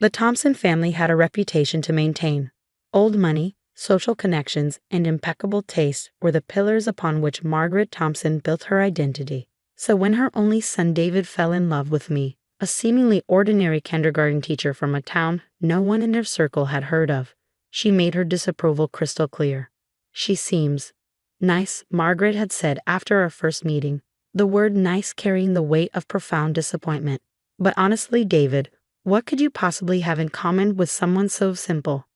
The Thompson family had a reputation to maintain. Old money, social connections, and impeccable taste were the pillars upon which Margaret Thompson built her identity. So when her only son David fell in love with me, a seemingly ordinary kindergarten teacher from a town no one in her circle had heard of, she made her disapproval crystal clear. "She seems nice," Margaret had said after our first meeting, the word nice carrying the weight of profound disappointment. "But honestly, David, what could you possibly have in common with someone so simple?"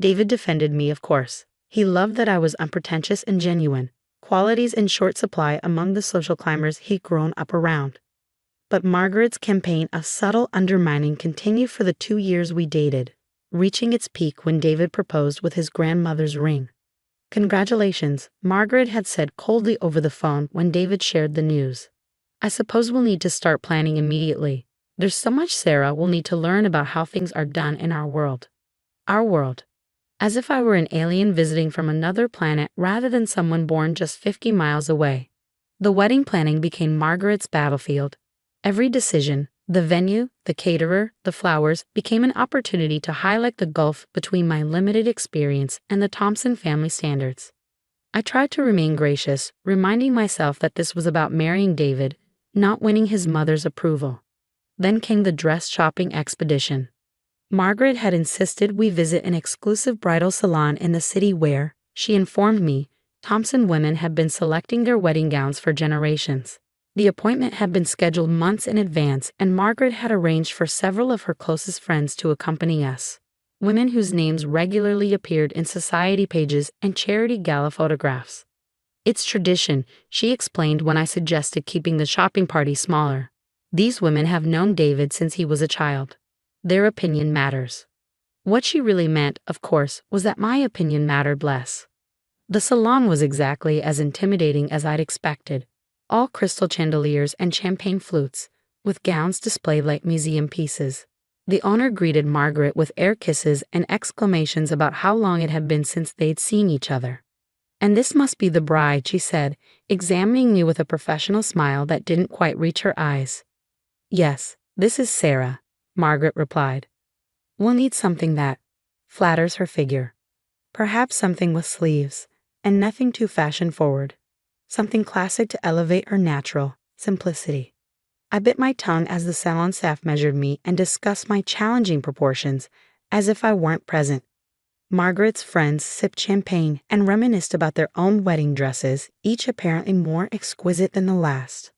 David defended me, of course. He loved that I was unpretentious and genuine, qualities in short supply among the social climbers he'd grown up around. But Margaret's campaign of subtle undermining continued for the 2 years we dated, reaching its peak when David proposed with his grandmother's ring. "Congratulations," Margaret had said coldly over the phone when David shared the news. "I suppose we'll need to start planning immediately. There's so much Sarah will need to learn about how things are done in our world." Our world. As if I were an alien visiting from another planet rather than someone born just 50 miles away. The wedding planning became Margaret's battlefield. Every decision, the venue, the caterer, the flowers, became an opportunity to highlight the gulf between my limited experience and the Thompson family standards. I tried to remain gracious, reminding myself that this was about marrying David, not winning his mother's approval. Then came the dress shopping expedition. Margaret had insisted we visit an exclusive bridal salon in the city where, she informed me, Thompson women had been selecting their wedding gowns for generations. The appointment had been scheduled months in advance, and Margaret had arranged for several of her closest friends to accompany us, women whose names regularly appeared in society pages and charity gala photographs. "It's tradition," she explained when I suggested keeping the shopping party smaller. "These women have known David since he was a child. Their opinion matters." What she really meant, of course, was that my opinion mattered less. The salon was exactly as intimidating as I'd expected. All crystal chandeliers and champagne flutes, with gowns displayed like museum pieces. The owner greeted Margaret with air kisses and exclamations about how long it had been since they'd seen each other. "And this must be the bride," she said, examining me with a professional smile that didn't quite reach her eyes. "Yes, this is Sarah," Margaret replied. "We'll need something that flatters her figure. Perhaps something with sleeves, and nothing too fashion-forward. Something classic to elevate her natural simplicity." I bit my tongue as the salon staff measured me and discussed my challenging proportions, as if I weren't present. Margaret's friends sipped champagne and reminisced about their own wedding dresses, each apparently more exquisite than the last.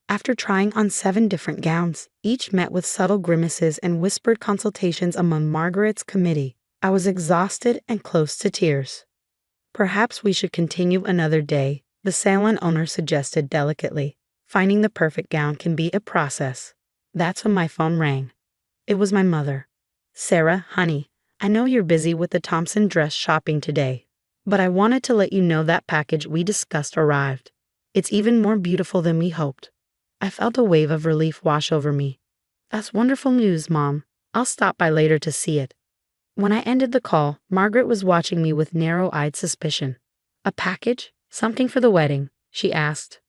After trying on 7 different gowns, each met with subtle grimaces and whispered consultations among Margaret's committee, I was exhausted and close to tears. "Perhaps we should continue another day," the salon owner suggested delicately. "Finding the perfect gown can be a process." That's when my phone rang. It was my mother. "Sarah, honey, I know you're busy with the Thompson dress shopping today, but I wanted to let you know that package we discussed arrived. It's even more beautiful than we hoped." I felt a wave of relief wash over me. "That's wonderful news, Mom. I'll stop by later to see it." When I ended the call, Margaret was watching me with narrow-eyed suspicion. "A package? Something for the wedding?" she asked.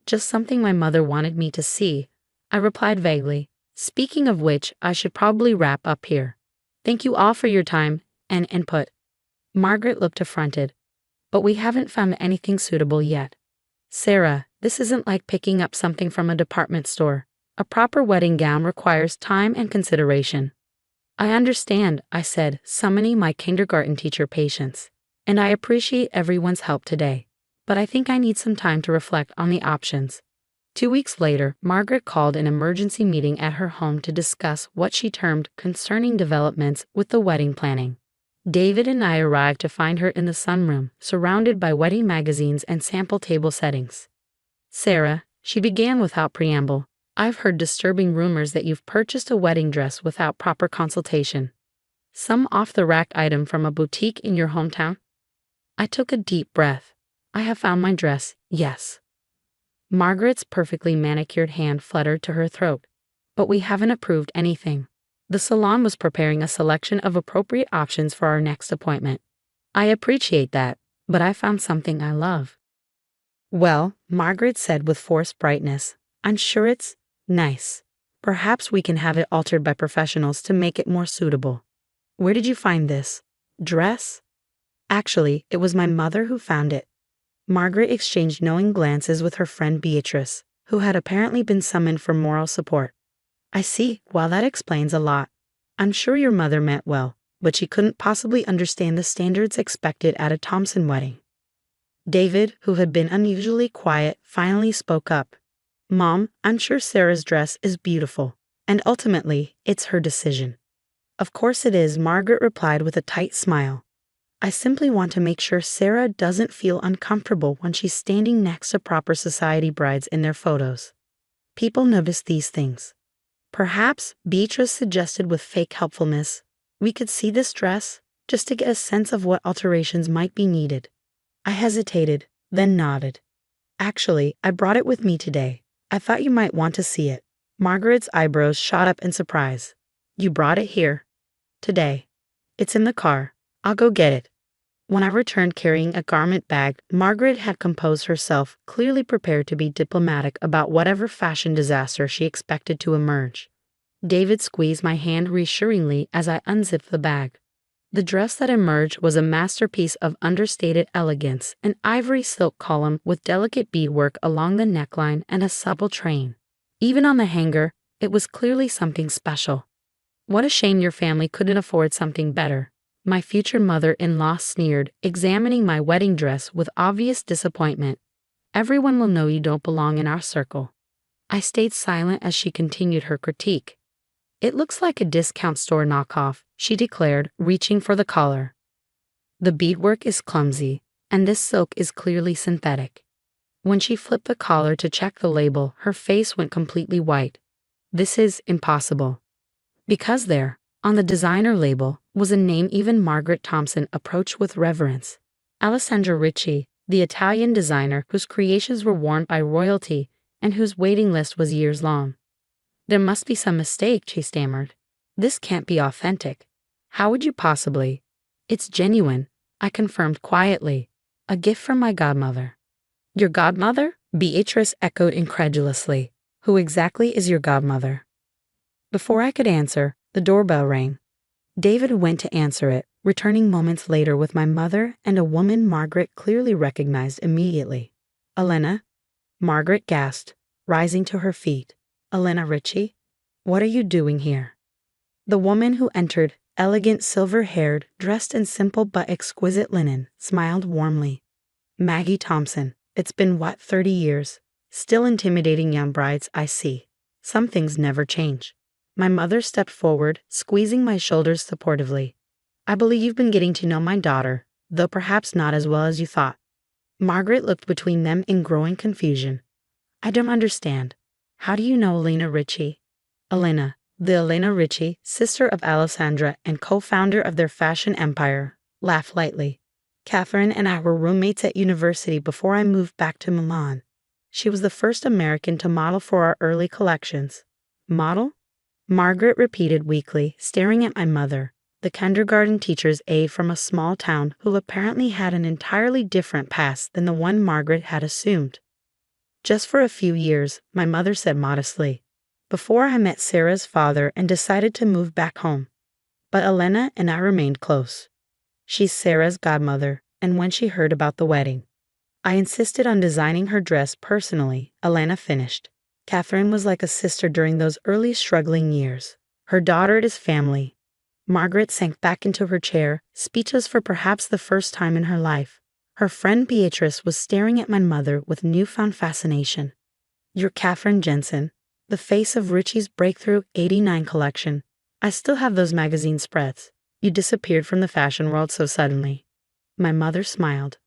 "Just something my mother wanted me to see," I replied vaguely. "Speaking of which, I should probably wrap up here. Thank you all for your time and input." Margaret looked affronted. "But we haven't found anything suitable yet." "Sarah, this isn't like picking up something from a department store. A proper wedding gown requires time and consideration." "I understand," I said, summoning my kindergarten teacher patience. "And I appreciate everyone's help today. But I think I need some time to reflect on the options." 2 weeks later, Margaret called an emergency meeting at her home to discuss what she termed concerning developments with the wedding planning. David and I arrived to find her in the sunroom, surrounded by wedding magazines and sample table settings. "Sarah," she began without preamble, "I've heard disturbing rumors that you've purchased a wedding dress without proper consultation. Some off-the-rack item from a boutique in your hometown?" I took a deep breath. "I have found my dress, yes." Margaret's perfectly manicured hand fluttered to her throat. "But we haven't approved anything. The salon was preparing a selection of appropriate options for our next appointment." "I appreciate that, but I found something I love." "Well," Margaret said with forced brightness, "I'm sure it's nice. Perhaps we can have it altered by professionals to make it more suitable. Where did you find this dress? Actually, it was my mother who found it. Margaret exchanged knowing glances with her friend Beatrice, who had apparently been summoned for moral support. I see, well, that explains a lot. I'm sure your mother meant well, but she couldn't possibly understand the standards expected at a Thompson wedding. David, who had been unusually quiet, finally spoke up. Mom, I'm sure Sarah's dress is beautiful, and ultimately, it's her decision. Of course it is, Margaret replied with a tight smile. I simply want to make sure Sarah doesn't feel uncomfortable when she's standing next to proper society brides in their photos. People notice these things. Perhaps, Beatrice suggested with fake helpfulness, we could see this dress, just to get a sense of what alterations might be needed. I hesitated, then nodded. Actually, I brought it with me today. I thought you might want to see it. Margaret's eyebrows shot up in surprise. You brought it here? Today. It's in the car. I'll go get it. When I returned carrying a garment bag, Margaret had composed herself, clearly prepared to be diplomatic about whatever fashion disaster she expected to emerge. David squeezed my hand reassuringly as I unzipped the bag. The dress that emerged was a masterpiece of understated elegance, an ivory silk column with delicate beadwork along the neckline and a supple train. Even on the hanger, it was clearly something special. What a shame your family couldn't afford something better. My future mother-in-law sneered, examining my wedding dress with obvious disappointment. Everyone will know you don't belong in our circle. I stayed silent as she continued her critique. It looks like a discount store knockoff, she declared, reaching for the collar. The beadwork is clumsy, and this silk is clearly synthetic. When she flipped the collar to check the label, her face went completely white. This is impossible. Because there, on the designer label, was a name even Margaret Thompson approached with reverence. Alessandra Ricci, the Italian designer whose creations were worn by royalty and whose waiting list was years long. There must be some mistake, she stammered. This can't be authentic. How would you possibly? It's genuine, I confirmed quietly. A gift from my godmother. Your godmother? Beatrice echoed incredulously. Who exactly is your godmother? Before I could answer, the doorbell rang. David went to answer it, returning moments later with my mother and a woman Margaret clearly recognized immediately. Elena? Margaret gasped, rising to her feet. Elena Ricci? What are you doing here? The woman who entered, elegant silver-haired, dressed in simple but exquisite linen, smiled warmly. Maggie Thompson. It's been 30 years? Still intimidating young brides, I see. Some things never change. My mother stepped forward, squeezing my shoulders supportively. I believe you've been getting to know my daughter, though perhaps not as well as you thought. Margaret looked between them in growing confusion. I don't understand. How do you know Elena Ricci? Elena, the Elena Ricci, sister of Alessandra and co-founder of their fashion empire, laughed lightly. Catherine and I were roommates at university before I moved back to Milan. She was the first American to model for our early collections. Model? Margaret repeated weakly, staring at my mother, the kindergarten teacher's aide from a small town who apparently had an entirely different past than the one Margaret had assumed. Just for a few years, my mother said modestly, before I met Sarah's father and decided to move back home. But Elena and I remained close. She's Sarah's godmother, and when she heard about the wedding, I insisted on designing her dress personally, Elena finished. Catherine was like a sister during those early struggling years. Her daughter is family. Margaret sank back into her chair, speechless for perhaps the first time in her life. Her friend Beatrice was staring at my mother with newfound fascination. You're Catherine Jensen, the face of Ricci's breakthrough '89 collection. I still have those magazine spreads. You disappeared from the fashion world so suddenly. My mother smiled.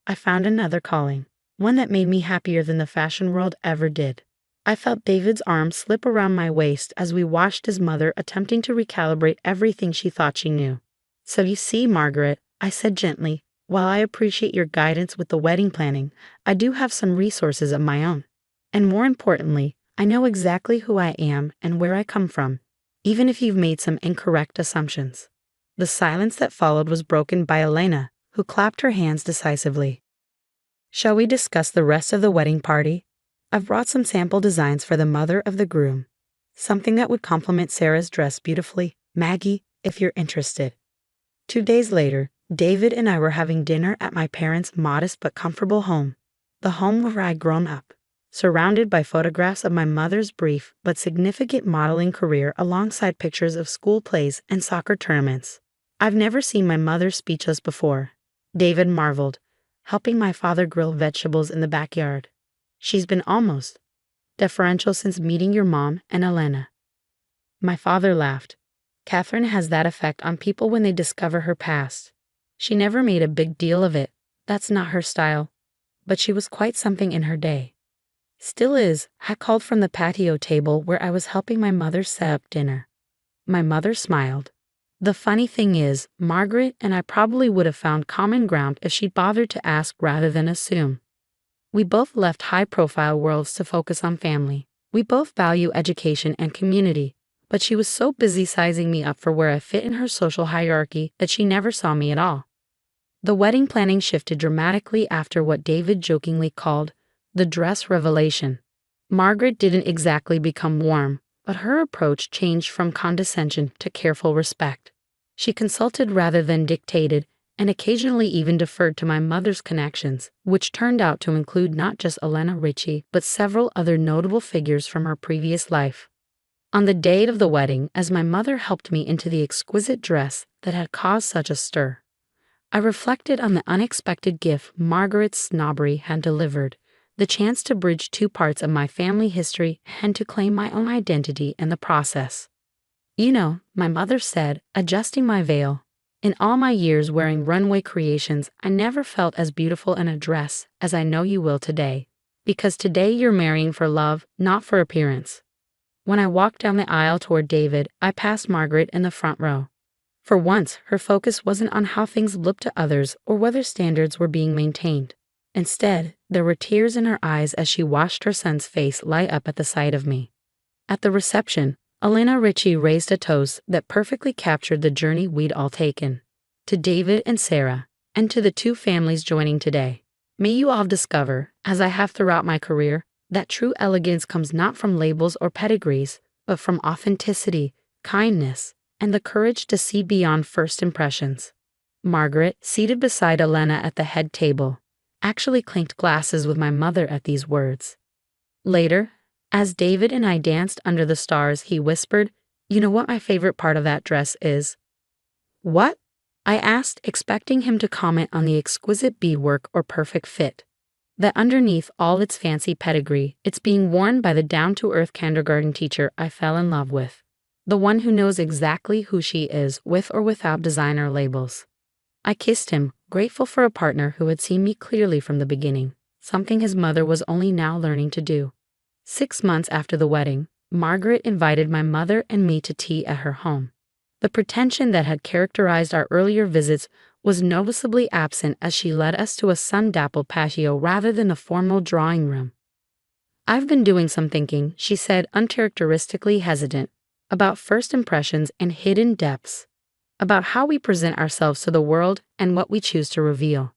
I found another calling, one that made me happier than the fashion world ever did. I felt David's arm slip around my waist as we watched his mother attempting to recalibrate everything she thought she knew. So you see, Margaret, I said gently, while I appreciate your guidance with the wedding planning, I do have some resources of my own. And more importantly, I know exactly who I am and where I come from, even if you've made some incorrect assumptions. The silence that followed was broken by Elena, who clapped her hands decisively. Shall we discuss the rest of the wedding party? I've brought some sample designs for the mother of the groom. Something that would complement Sarah's dress beautifully. Maggie, if you're interested. 2 days later, David and I were having dinner at my parents' modest but comfortable home, the home where I'd grown up, surrounded by photographs of my mother's brief but significant modeling career alongside pictures of school plays and soccer tournaments. I've never seen my mother speechless before, David marveled, helping my father grill vegetables in the backyard. She's been almost deferential since meeting your mom and Elena. My father laughed. Catherine has that effect on people when they discover her past. She never made a big deal of it. That's not her style. But she was quite something in her day. Still is. I called from the patio table where I was helping my mother set up dinner. My mother smiled. The funny thing is, Margaret and I probably would have found common ground if she'd bothered to ask rather than assume. We both left high-profile worlds to focus on family. We both value education and community. But she was so busy sizing me up for where I fit in her social hierarchy that she never saw me at all. The wedding planning shifted dramatically after what David jokingly called the dress revelation. Margaret didn't exactly become warm, but her approach changed from condescension to careful respect. She consulted rather than dictated, and occasionally even deferred to my mother's connections, which turned out to include not just Elena Ritchie, but several other notable figures from her previous life. On the day of the wedding, as my mother helped me into the exquisite dress that had caused such a stir, I reflected on the unexpected gift Margaret's snobbery had delivered, the chance to bridge two parts of my family history and to claim my own identity in the process. You know, my mother said, adjusting my veil, in all my years wearing runway creations, I never felt as beautiful in a dress as I know you will today, because today you're marrying for love, not for appearance. When I walked down the aisle toward David, I passed Margaret in the front row. For once, her focus wasn't on how things looked to others or whether standards were being maintained. Instead, there were tears in her eyes as she watched her son's face light up at the sight of me. At the reception, Elena Ritchie raised a toast that perfectly captured the journey we'd all taken. To David and Sarah, and to the two families joining today. May you all discover, as I have throughout my career, that true elegance comes not from labels or pedigrees, but from authenticity, kindness, and the courage to see beyond first impressions. Margaret, seated beside Elena at the head table, actually clinked glasses with my mother at these words. Later, as David and I danced under the stars, he whispered, "You know what my favorite part of that dress is?" "What?" I asked, expecting him to comment on the exquisite beadwork or perfect fit. That underneath all its fancy pedigree, it's being worn by the down-to-earth kindergarten teacher I fell in love with. The one who knows exactly who she is, with or without designer labels. I kissed him, grateful for a partner who had seen me clearly from the beginning, something his mother was only now learning to do. 6 months after the wedding, Margaret invited my mother and me to tea at her home. The pretension that had characterized our earlier visits was noticeably absent as she led us to a sun-dappled patio rather than a formal drawing room. "I've been doing some thinking," she said, uncharacteristically hesitant, "about first impressions and hidden depths, about how we present ourselves to the world and what we choose to reveal."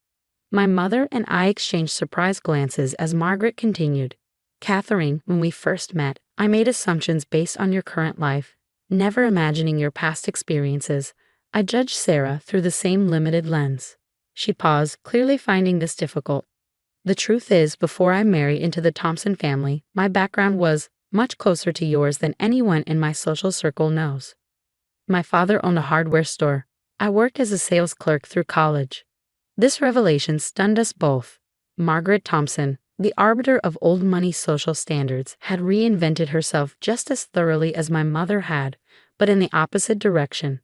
My mother and I exchanged surprised glances as Margaret continued. "Catherine, when we first met, I made assumptions based on your current life, never imagining your past experiences. I judged Sarah through the same limited lens." She paused, clearly finding this difficult. "The truth is, before I married into the Thompson family, my background was much closer to yours than anyone in my social circle knows. My father owned a hardware store. I worked as a sales clerk through college." This revelation stunned us both. Margaret Thompson, the arbiter of old money social standards, had reinvented herself just as thoroughly as my mother had, but in the opposite direction.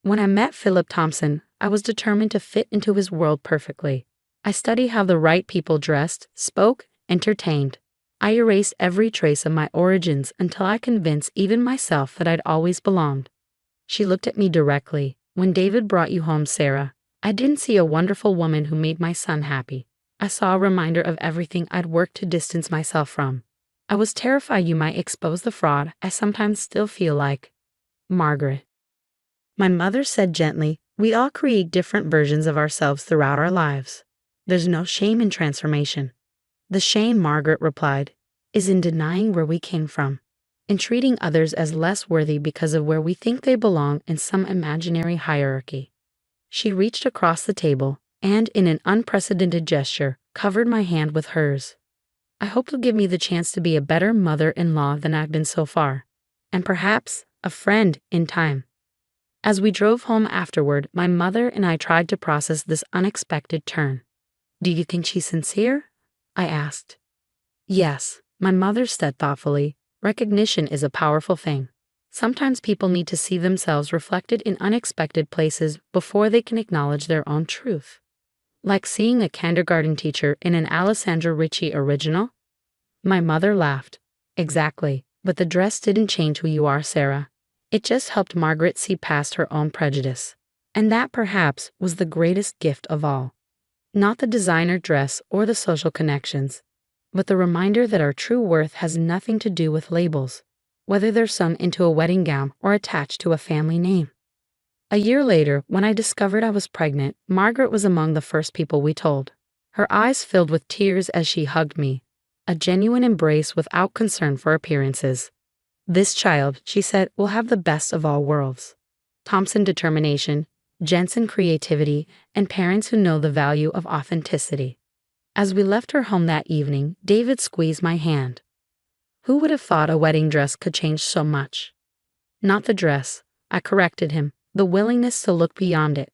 When I met Philip Thompson, I was determined to fit into his world perfectly. I studied how the right people dressed, spoke, entertained. I erased every trace of my origins until I convinced even myself that I'd always belonged. She looked at me directly. "When David brought you home, Sarah, I didn't see a wonderful woman who made my son happy. I saw a reminder of everything I'd worked to distance myself from. I was terrified you might expose the fraud I sometimes still feel like." Margaret. My mother said gently, "We all create different versions of ourselves throughout our lives. There's no shame in transformation. The shame," Margaret replied, "is in denying where we came from. in treating others as less worthy because of where we think they belong in some imaginary hierarchy. She reached across the table and, in an unprecedented gesture, covered my hand with hers. I hope you'll give me the chance to be a better mother-in-law than I've been so far, and perhaps a friend in time. As we drove home afterward, my mother and I tried to process this unexpected turn. "Do you think she's sincere?" I asked. "Yes," my mother said thoughtfully. "Recognition is a powerful thing. Sometimes people need to see themselves reflected in unexpected places before they can acknowledge their own truth. Like seeing a kindergarten teacher in an Alessandra Ricci original?" My mother laughed. "Exactly, but the dress didn't change who you are, Sarah. It just helped Margaret see past her own prejudice. And that perhaps was the greatest gift of all. Not the designer dress or the social connections, but the reminder that our true worth has nothing to do with labels, whether they're sewn into a wedding gown or attached to a family name." A year later, when I discovered I was pregnant, Margaret was among the first people we told. Her eyes filled with tears as she hugged me, a genuine embrace without concern for appearances. "This child," she said, "will have the best of all worlds. Thompson determination, Jensen creativity, and parents who know the value of authenticity." As we left her home that evening, David squeezed my hand. "Who would have thought a wedding dress could change so much?" "Not the dress," I corrected him, "the willingness to look beyond it.